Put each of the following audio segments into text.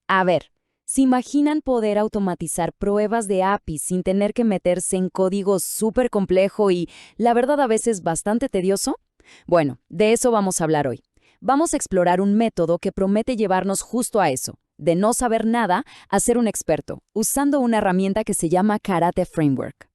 A ver, ¿se imaginan poder automatizar pruebas de API sin tener que meterse en código súper complejo y, la verdad, a veces bastante tedioso? Bueno, de eso vamos a hablar hoy. Vamos a explorar un método que promete llevarnos justo a eso, de no saber nada a ser un experto, usando una herramienta que se llama Karate Framework.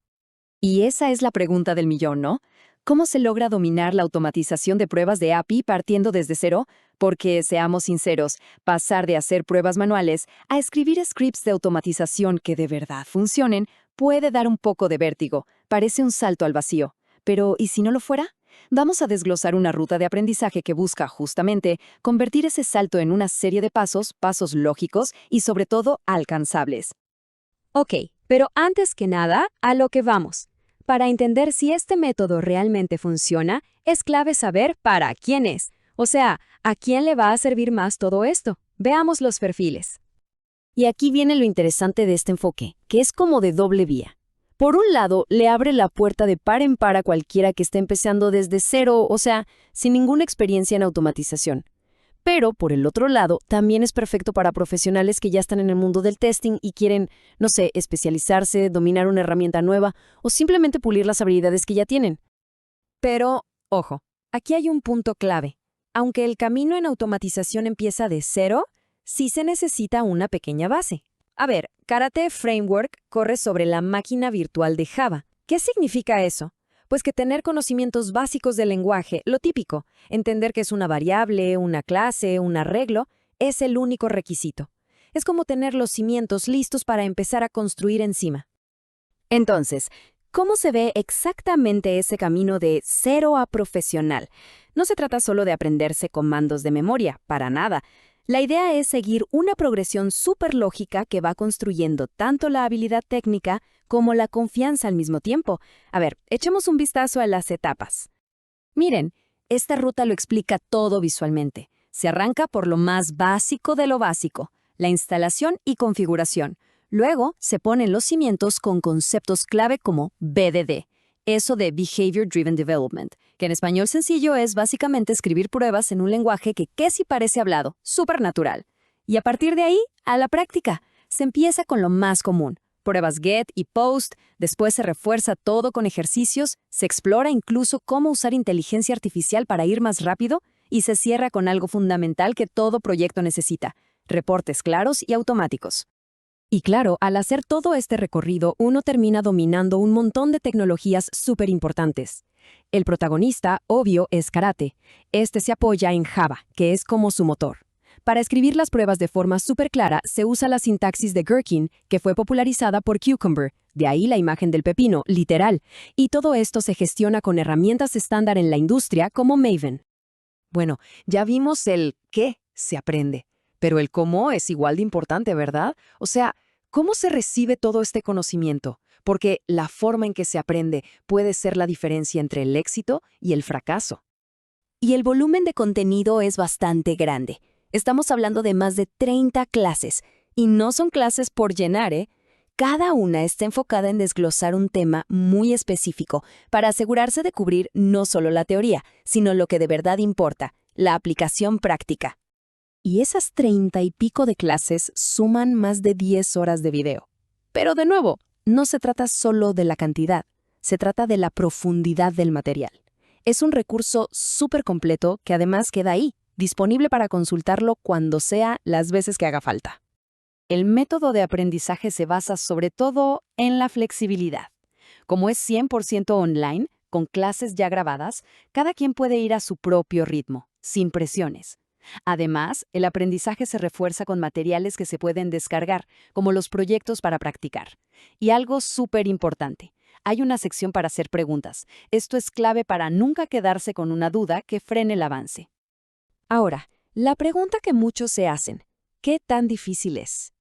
Y esa es la pregunta del millón, ¿no? ¿Cómo se logra dominar la automatización de pruebas de API partiendo desde cero? Porque, seamos sinceros, pasar de hacer pruebas manuales a escribir scripts de automatización que de verdad funcionen puede dar un poco de vértigo, parece un salto al vacío. Pero, ¿y si no lo fuera? Vamos a desglosar una ruta de aprendizaje que busca justamente convertir ese salto en una serie de pasos, pasos lógicos y sobre todo alcanzables. Ok, pero antes que nada, a lo que vamos. Para entender si este método realmente funciona, es clave saber para quién es. O sea, ¿a quién le va a servir más todo esto? Veamos los perfiles. Y aquí viene lo interesante de este enfoque, que es como de doble vía. Por un lado, le abre la puerta de par en par a cualquiera que esté empezando desde cero, o sea, sin ninguna experiencia en automatización. Pero, por el otro lado, también es perfecto para profesionales que ya están en el mundo del testing y quieren, no sé, especializarse, dominar una herramienta nueva o simplemente pulir las habilidades que ya tienen. Pero, ojo, aquí hay un punto clave. Aunque el camino en automatización empieza de cero, sí se necesita una pequeña base. A ver, Karate Framework corre sobre la máquina virtual de Java. ¿Qué significa eso? Pues que tener conocimientos básicos del lenguaje, lo típico, entender que es una variable, una clase, un arreglo, es el único requisito. Es como tener los cimientos listos para empezar a construir encima. Entonces, ¿cómo se ve exactamente ese camino de cero a profesional? No se trata solo de aprenderse comandos de memoria, para nada. La idea es seguir una progresión súper lógica que va construyendo tanto la habilidad técnica como la confianza al mismo tiempo. A ver, echemos un vistazo a las etapas. Miren, esta ruta lo explica todo visualmente. Se arranca por lo más básico de lo básico, la instalación y configuración. Luego se ponen los cimientos con conceptos clave como BDD, eso de Behavior Driven Development, que en español sencillo es básicamente escribir pruebas en un lenguaje que sí parece hablado, súper natural. Y a partir de ahí, a la práctica, se empieza con lo más común. Pruebas get y post, después se refuerza todo con ejercicios, se explora incluso cómo usar inteligencia artificial para ir más rápido y se cierra con algo fundamental que todo proyecto necesita, reportes claros y automáticos. Y claro, al hacer todo este recorrido, uno termina dominando un montón de tecnologías súper importantes. El protagonista, obvio, es Karate. Este se apoya en Java, que es como su motor. Para escribir las pruebas de forma súper clara, se usa la sintaxis de Gherkin, que fue popularizada por Cucumber, de ahí la imagen del pepino, literal. Y todo esto se gestiona con herramientas estándar en la industria como Maven. Bueno, ya vimos el qué se aprende, pero el cómo es igual de importante, ¿verdad? O sea, ¿cómo se recibe todo este conocimiento? Porque la forma en que se aprende puede ser la diferencia entre el éxito y el fracaso. Y el volumen de contenido es bastante grande. Estamos hablando de más de 30 clases, y no son clases por llenar, ¿eh? Cada una está enfocada en desglosar un tema muy específico para asegurarse de cubrir no solo la teoría, sino lo que de verdad importa, la aplicación práctica. Y esas 30 y pico de clases suman más de 10 horas de video. Pero de nuevo, no se trata solo de la cantidad, se trata de la profundidad del material. Es un recurso súper completo que además queda ahí, disponible para consultarlo cuando sea, las veces que haga falta. El método de aprendizaje se basa sobre todo en la flexibilidad. Como es 100% online, con clases ya grabadas, cada quien puede ir a su propio ritmo, sin presiones. Además, el aprendizaje se refuerza con materiales que se pueden descargar, como los proyectos para practicar. Y algo súper importante, hay una sección para hacer preguntas. Esto es clave para nunca quedarse con una duda que frene el avance. Ahora, la pregunta que muchos se hacen, ¿qué tan difícil es?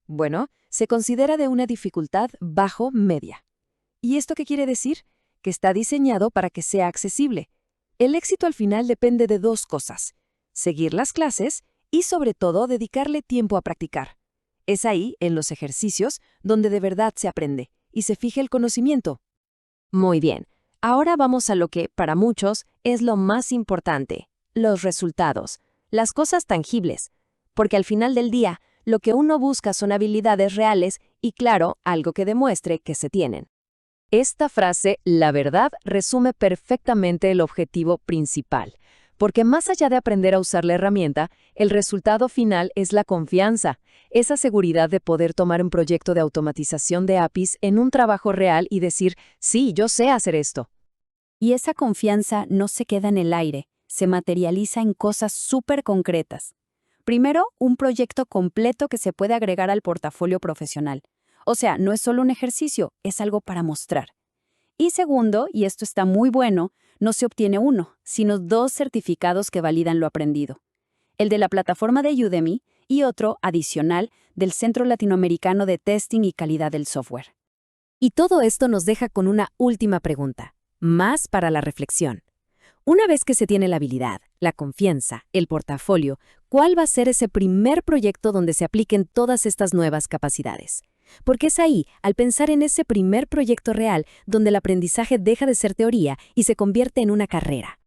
Bueno, se considera de una dificultad bajo-media. ¿Y esto qué quiere decir? Que está diseñado para que sea accesible. El éxito al final depende de dos cosas: seguir las clases y, sobre todo, dedicarle tiempo a practicar. Es ahí, en los ejercicios, donde de verdad se aprende y se fija el conocimiento. Muy bien, ahora vamos a lo que, para muchos, es lo más importante: los resultados, las cosas tangibles. Porque al final del día, Lo que uno busca son habilidades reales y, claro, algo que demuestre que se tienen. Esta frase, la verdad, resume perfectamente el objetivo principal, porque más allá de aprender a usar la herramienta, el resultado final es la confianza, esa seguridad de poder tomar un proyecto de automatización de APIs en un trabajo real y decir, sí, yo sé hacer esto. Y esa confianza no se queda en el aire, se materializa en cosas súper concretas. Primero, un proyecto completo que se puede agregar al portafolio profesional. O sea, no es solo un ejercicio, es algo para mostrar. Y segundo, y esto está muy bueno, no se obtiene uno, sino 2 certificados que validan lo aprendido. El de la plataforma de Udemy y otro, adicional, del Centro Latinoamericano de Testing y Calidad del Software. Y todo esto nos deja con una última pregunta, más para la reflexión. Una vez que se tiene la habilidad, la confianza, el portafolio, ¿cuál va a ser ese primer proyecto donde se apliquen todas estas nuevas capacidades? Porque es ahí, al pensar en ese primer proyecto real, donde el aprendizaje deja de ser teoría y se convierte en una carrera.